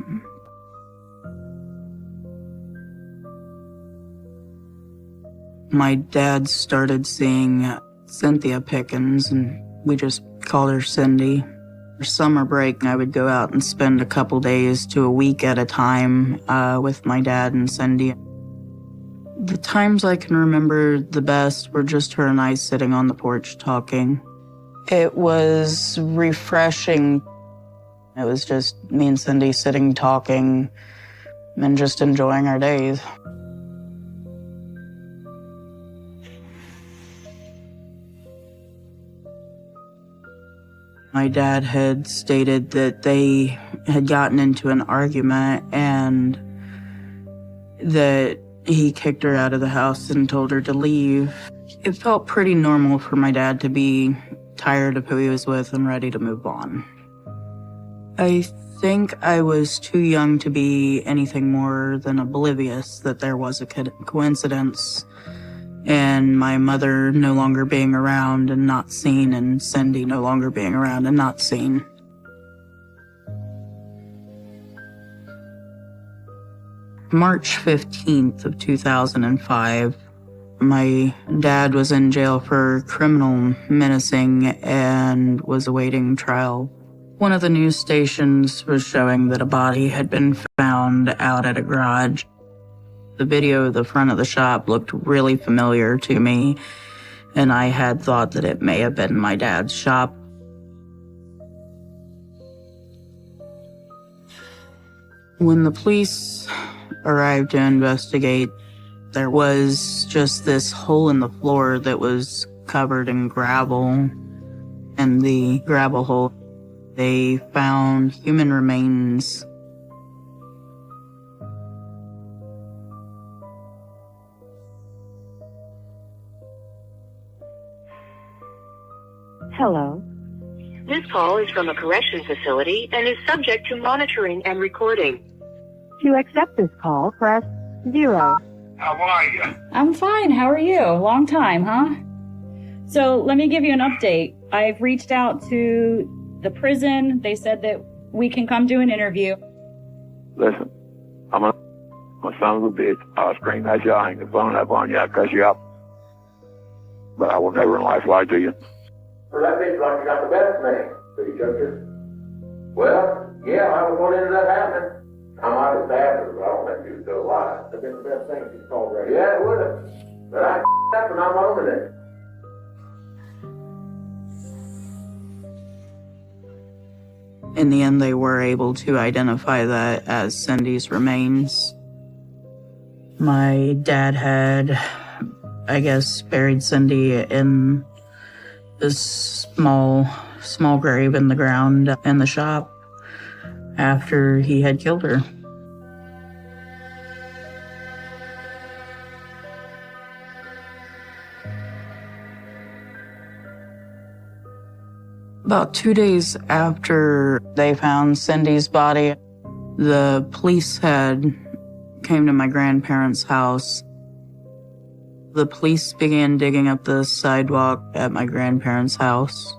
My dad started seeing Cynthia Pickens, and we just called her Cindy. For summer break, I would go out and spend a couple days to a week at a time with my dad and Cindy. The times I can remember the best were just her and I sitting on the porch talking. It was refreshing. It was just me and Cindy sitting talking and just enjoying our days. My dad had stated that they had gotten into an argument and that he kicked her out of the house and told her to leave. It felt pretty normal for my dad to be tired of who he was with and ready to move on. I think I was too young to be anything more than oblivious that there was a coincidence and my mother no longer being around and not seen, and Cindy no longer being around and not seen. March 15th of 2005, my dad was in jail for criminal menacing and was awaiting trial. One of the news stations was showing that a body had been found out at a garage. The video of the front of the shop looked really familiar to me, and I had thought that it may have been my dad's shop. When the police arrived to investigate, there was just this hole in the floor that was covered in gravel. In the gravel hole, they found human remains. Hello. This call is from a correction facility and is subject to monitoring and recording. To accept this call, press 0. How are you? I'm fine. How are you? Long time, huh? So let me give you an update. I've reached out to the prison. They said that we can come do an interview. Listen, I'm a son of a bitch. I'll scream at you. I hang the phone up on you. I'll cuss you out. But I will never in life lie to you. Well, that bitch like you got the best man, pretty Chester. Well, yeah, I was going into that happening. I might have stabbed her, but I don't think she was still alive. That'd been the best thing if she's called right. Yeah, it would have. But I up and I'm over there. In the end, they were able to identify that as Cindy's remains. My dad had, I guess, buried Cindy in this small grave in the ground in the shop after he had killed her. About 2 days after they found Cindy's body, the police had came to my grandparents' house. The police began digging up the sidewalk at my grandparents' house.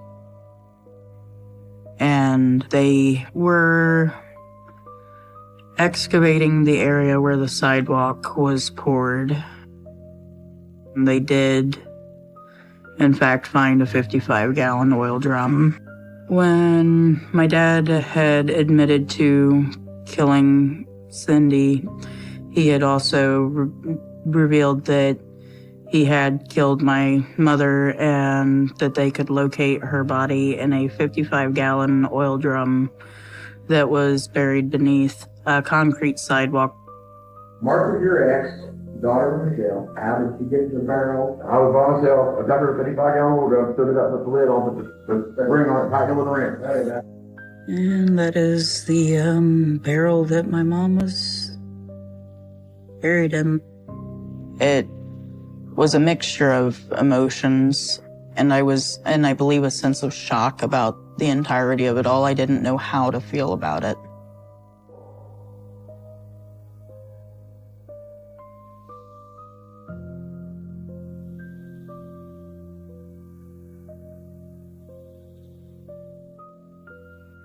And they were excavating the area where the sidewalk was poured. And they did, in fact, find a 55-gallon oil drum. When my dad had admitted to killing Cindy, he had also revealed that he had killed my mother and that they could locate her body in a 55-gallon oil drum that was buried beneath a concrete sidewalk. Martha, your ex, daughter Michelle, how did she get to the barrel? I was by myself. I took her a 55-gallon oil drum, stood it up, put the lid on, put the ring on it, tightened it with a wrench. And that is the barrel that my mom was buried in. It was a mixture of emotions, and I believe a sense of shock about the entirety of it all. I didn't know how to feel about it.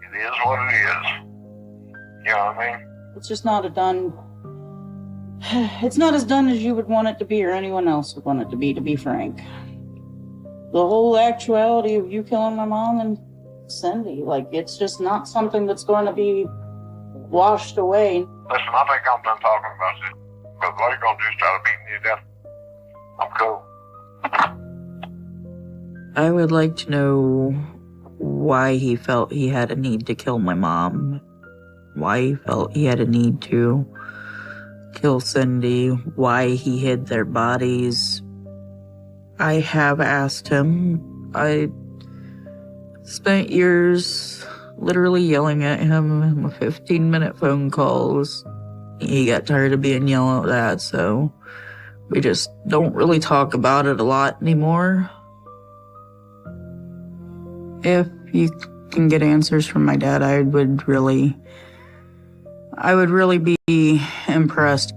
It is what it is. You know what I mean? It's just not it's not as done as you would want it to be or anyone else would want it to be frank. The whole actuality of you killing my mom and Cindy, like, it's just not something that's going to be washed away. Listen, I think I'm done talking about this. Because what you're going to do is try to beat me to death. I'm cool. I would like to know why he felt he had a need to kill my mom. Why he felt he had a need to kill Cindy. Why he hid their bodies. I have asked him. I spent years literally yelling at him in 15-minute phone calls. He got tired of being yelled at, so we just don't really talk about it a lot anymore. If you can get answers from my dad, I would really be impressed.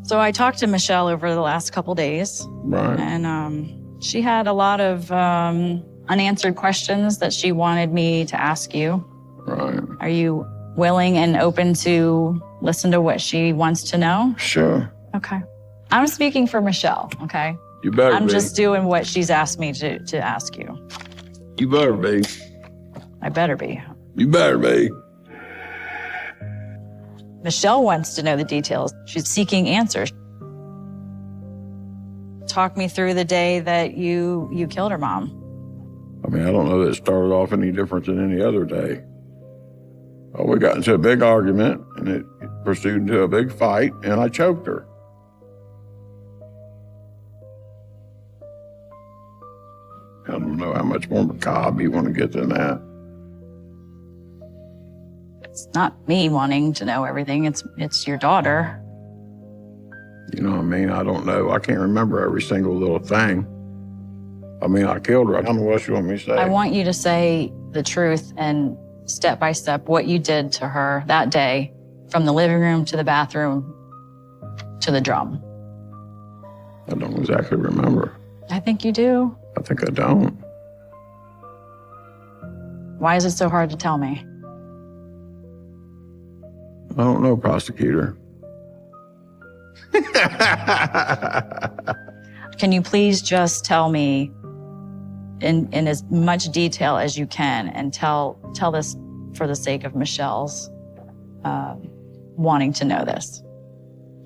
So I talked to Michelle over the last couple days. Right. And she had a lot of unanswered questions that she wanted me to ask you. Right. Are you willing and open to listen to what she wants to know? Sure. Okay. I'm speaking for Michelle, okay? You better I'm be. just doing what she's asked me to ask you. You better be. I better be. You better be. Michelle wants to know the details. She's seeking answers. Talk me through the day that you killed her mom. I mean, I don't know that it started off any different than any other day. We got into a big argument, and it pursued into a big fight, and I choked her. I don't know how much more macabre you want to get than that. It's not me wanting to know everything. It's your daughter. You know what I mean? I don't know. I can't remember every single little thing. I mean, I killed her. I don't know what you want me to say. I want you to say the truth and step by step what you did to her that day, from the living room to the bathroom to the drum. I don't exactly remember. I think you do. I think I don't. Why is it so hard to tell me? I don't know, prosecutor. Can you please just tell me in as much detail as you can, and tell this for the sake of Michelle's wanting to know this?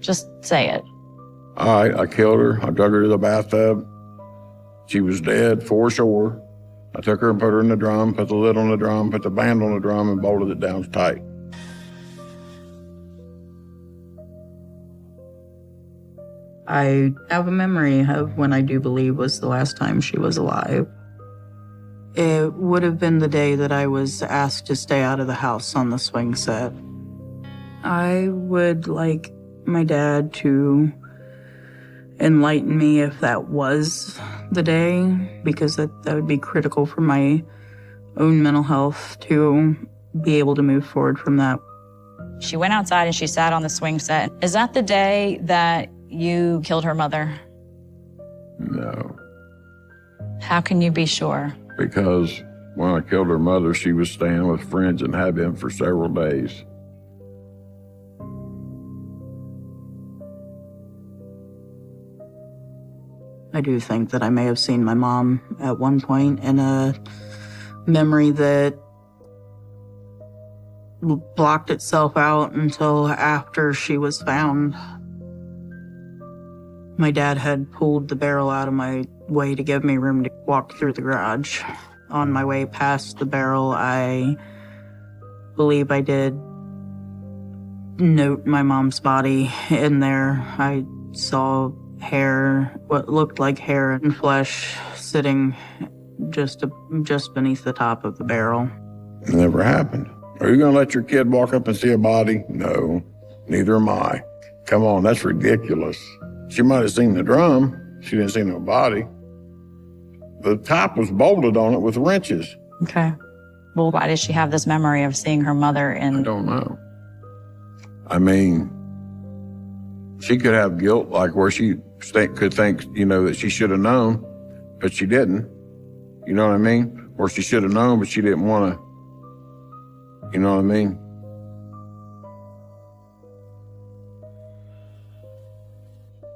Just say it. All right, I killed her. I dug her to the bathtub. She was dead for sure. I took her and put her in the drum, put the lid on the drum, put the band on the drum, and bolted it down tight. I have a memory of when I do believe was the last time she was alive. It would have been the day that I was asked to stay out of the house on the swing set. I would like my dad to enlighten me if that was the day, because that would be critical for my own mental health to be able to move forward from that. She went outside and she sat on the swing set. Is that the day that you killed her mother? No. How can you be sure? Because when I killed her mother, she was staying with friends and had been for several days. I do think that I may have seen my mom at one point in a memory that blocked itself out until after she was found. My dad had pulled the barrel out of my way to give me room to walk through the garage. On my way past the barrel, I believe I did note my mom's body in there. I saw hair, what looked like hair and flesh, sitting just beneath the top of the barrel. It never happened. Are you going to let your kid walk up and see a body? No, neither am I. Come on, that's ridiculous. She might have seen the drum. She didn't see no body. The top was bolted on it with wrenches. Okay. Well, why does she have this memory of seeing her mother in... I don't know. I mean, she could have guilt, like where she could think, that she should have known, but she didn't. You know what I mean? Or she should have known, but she didn't want to. You know what I mean?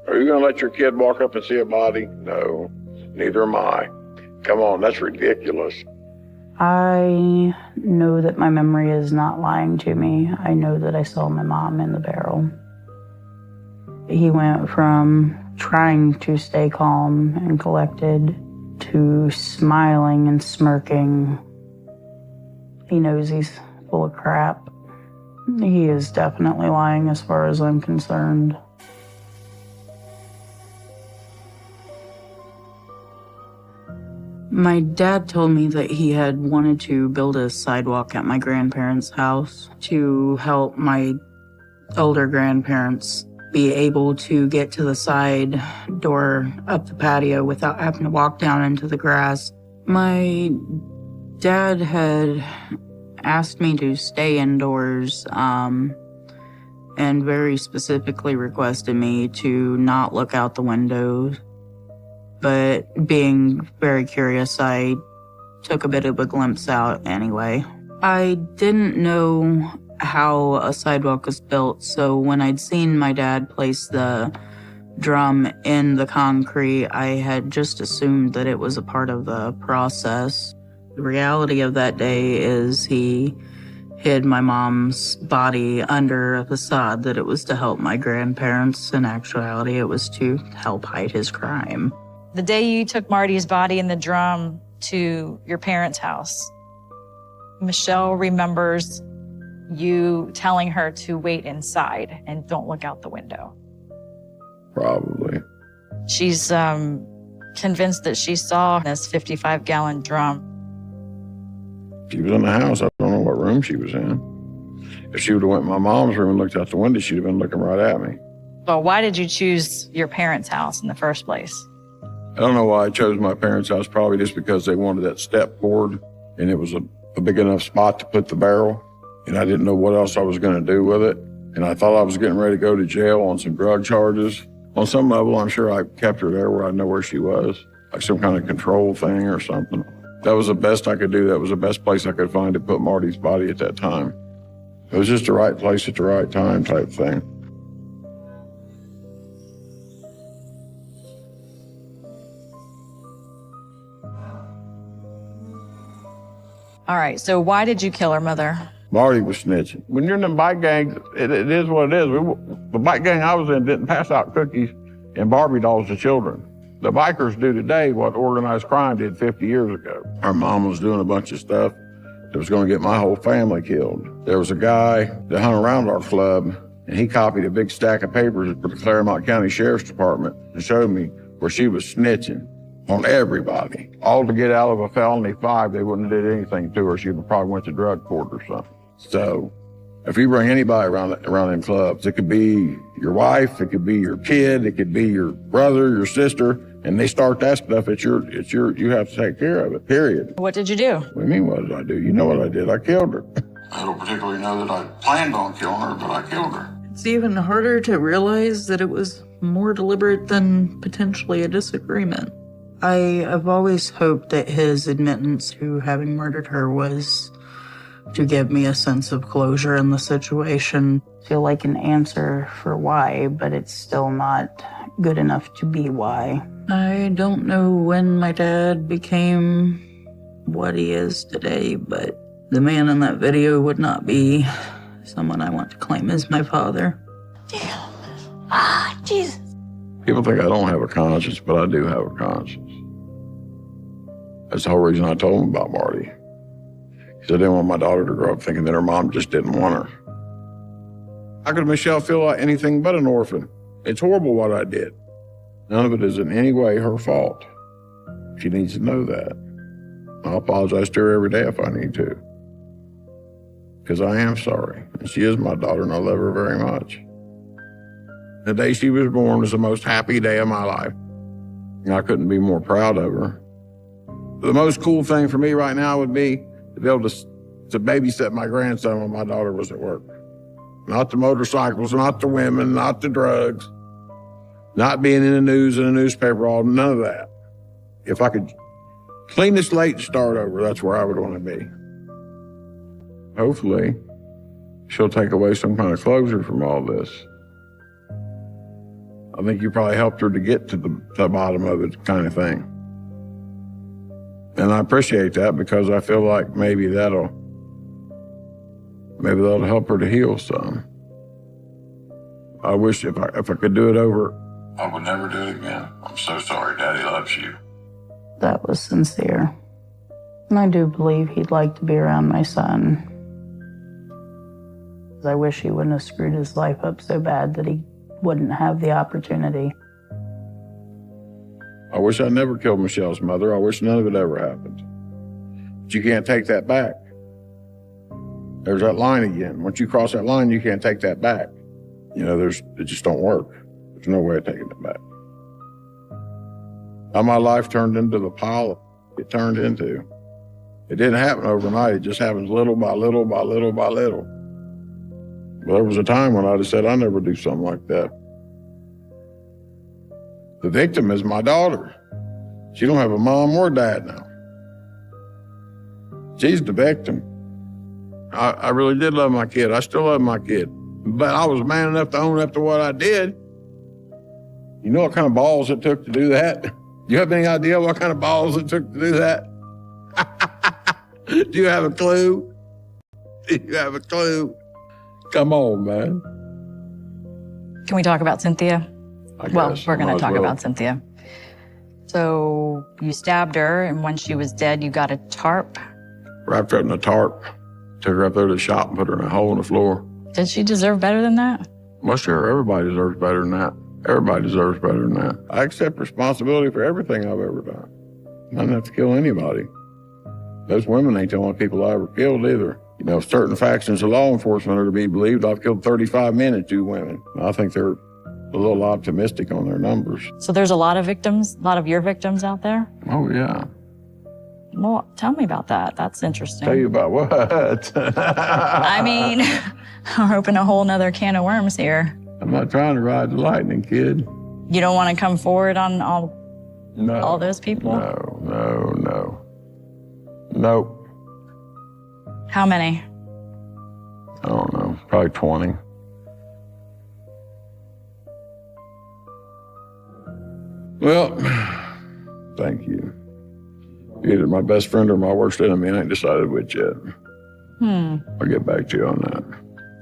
Are you going to let your kid walk up and see a body? No, neither am I. Come on, that's ridiculous. I know that my memory is not lying to me. I know that I saw my mom in the barrel. He went from trying to stay calm and collected to smiling and smirking. He knows he's full of crap. He is definitely lying as far as I'm concerned. My dad told me that he had wanted to build a sidewalk at my grandparents' house to help my older grandparents be able to get to the side door up the patio without having to walk down into the grass. My dad had asked me to stay indoors and very specifically requested me to not look out the windows. But being very curious, I took a bit of a glimpse out anyway. I didn't know how a sidewalk was built, so when I'd seen my dad place the drum in the concrete, I had just assumed that it was a part of the process. The reality of that day is he hid my mom's body under a facade that it was to help my grandparents. In actuality, it was to help hide his crime. The day you took Marty's body in the drum to your parents' house, Michelle remembers you telling her to wait inside and don't look out the window. Probably. She's convinced that she saw this 55-gallon drum. She was in the house. I don't know what room she was in. If she would have went in my mom's room and looked out the window, she'd have been looking right at me. But why did you choose your parents' house in the first place? I don't know why I chose my parents' house, probably just because they wanted that step forward, and it was a big enough spot to put the barrel, and I didn't know what else I was going to do with it. And I thought I was getting ready to go to jail on some drug charges. On some level, I'm sure I kept her there where I know where she was, like some kind of control thing or something. That was the best I could do. That was the best place I could find to put Marty's body at that time. It was just the right place at the right time type thing. All right, so why did you kill her mother? Marty was snitching. When you're in the bike gangs, it is what it is. The bike gang I was in didn't pass out cookies and Barbie dolls to children. The bikers do today what organized crime did 50 years ago. Our mom was doing a bunch of stuff that was going to get my whole family killed. There was a guy that hung around our club, and he copied a big stack of papers for the Claremont County Sheriff's Department and showed me where she was snitching on everybody. All to get out of a felony 5, they wouldn't have did anything to her. She probably went to drug court or something. So if you bring anybody around them clubs, it could be your wife, it could be your kid, it could be your brother, your sister, and they start that stuff, you have to take care of it, period. What did you do? What do you mean, what did I do? You know what I did. I killed her. I don't particularly know that I planned on killing her, but I killed her. It's even harder to realize that it was more deliberate than potentially a disagreement. I have always hoped that his admittance to having murdered her was to give me a sense of closure in the situation. I feel like an answer for why, but it's still not good enough to be why. I don't know when my dad became what he is today, but the man in that video would not be someone I want to claim as my father. Damn. Ah, Jesus. People think I don't have a conscience, but I do have a conscience. That's the whole reason I told them about Marty. Because I didn't want my daughter to grow up thinking that her mom just didn't want her. How could Michelle feel like anything but an orphan? It's horrible what I did. None of it is in any way her fault. She needs to know that. I'll apologize to her every day if I need to. Because I am sorry. And she is my daughter and I love her very much. The day she was born was the most happy day of my life. And I couldn't be more proud of her. The most cool thing for me right now would be to be able to babysit my grandson when my daughter was at work. Not the motorcycles, not the women, not the drugs, not being in the news and a newspaper, none of that. If I could clean the slate and start over, that's where I would want to be. Hopefully, she'll take away some kind of closure from all this. I think you probably helped her to get to the bottom of it, kind of thing. And I appreciate that because I feel like maybe that'll help her to heal some. I wish if I could do it over. I would never do it again. I'm so sorry. Daddy loves you. That was sincere. And I do believe he'd like to be around my son. I wish he wouldn't have screwed his life up so bad that he wouldn't have the opportunity. I wish I never killed Michelle's mother. I wish none of it ever happened. But you can't take that back. There's that line again. Once you cross that line, you can't take that back. You know, it just don't work. There's no way of taking it back. How my life turned into the pile it turned into. It didn't happen overnight. It just happens little by little by little by little. But there was a time when I just said, I'll never do something like that. The victim is my daughter. She don't have a mom or dad now. She's the victim. I really did love my kid. I still love my kid. But I was man enough to own up to what I did. You know what kind of balls it took to do that? Do you have any idea what kind of balls it took to do that? Do you have a clue? Do you have a clue? Come on, man. Can we talk about Cynthia? Well, we're going to talk well. about Cynthia. So you stabbed her, and when she was dead, you got a tarp. Wrapped her up in a tarp, took her up there to the shop and put her in a hole in the floor. Did she deserve better than that? Well, sure, everybody deserves better than that. Everybody deserves better than that. I accept responsibility for everything I've ever done. I didn't have to kill anybody. Those women ain't the only people I ever killed either. You know, certain factions of law enforcement are to be believed. I've killed 35 men and 2 women. I think they're a little optimistic on their numbers. So there's a lot of victims, a lot of your victims out there? Oh, yeah. Well, tell me about that. That's interesting. Tell you about what? I mean, we're opening a whole nother can of worms here. I'm not trying to ride the lightning, kid. You don't want to come forward on all those people? No. Nope. How many? I don't know. Probably 20. Well, thank you. Either my best friend or my worst enemy. I ain't decided which yet. I'll get back to you on that.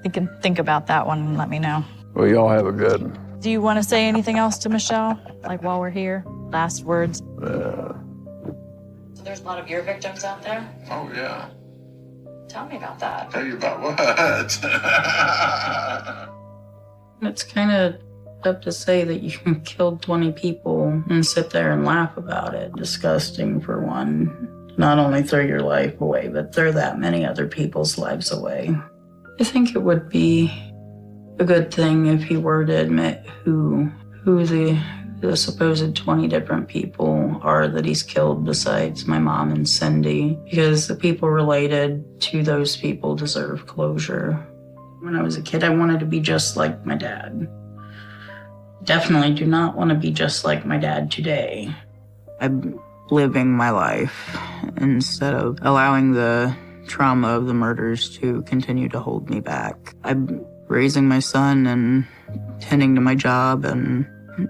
You can think about that one and let me know. Well, y'all have a good one. Do you want to say anything else to Michelle? Like while we're here? Last words? So there's a lot of your victims out there? Oh, yeah. Tell me about that. Tell you about what? It's kind of tough to say that you killed 20 people and sit there and laugh about it. Disgusting, for one. Not only throw your life away, but throw that many other people's lives away. I think it would be a good thing if he were to admit who the supposed 20 different people are that he's killed besides my mom and Cindy, because the people related to those people deserve closure. When I was a kid, I wanted to be just like my dad. Definitely do not want to be just like my dad today. I'm living my life instead of allowing the trauma of the murders to continue to hold me back. I'm raising my son and tending to my job and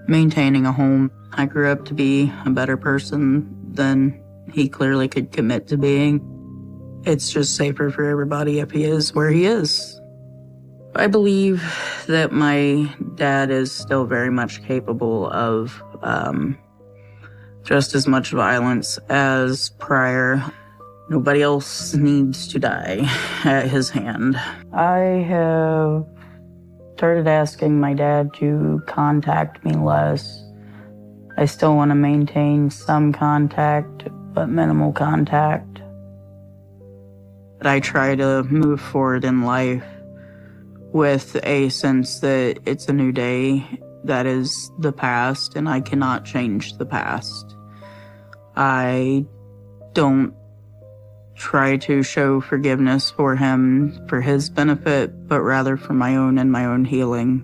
maintaining a home. I grew up to be a better person than he clearly could commit to being. It's just safer for everybody if he is where he is. I believe that my dad is still very much capable of just as much violence as prior. Nobody else needs to die at his hand. I have started asking my dad to contact me less. I still want to maintain some contact, but minimal contact. But I try to move forward in life with a sense that it's a new day, that is the past, and I cannot change the past. I don't try to show forgiveness for him for his benefit, but rather for my own and my own healing.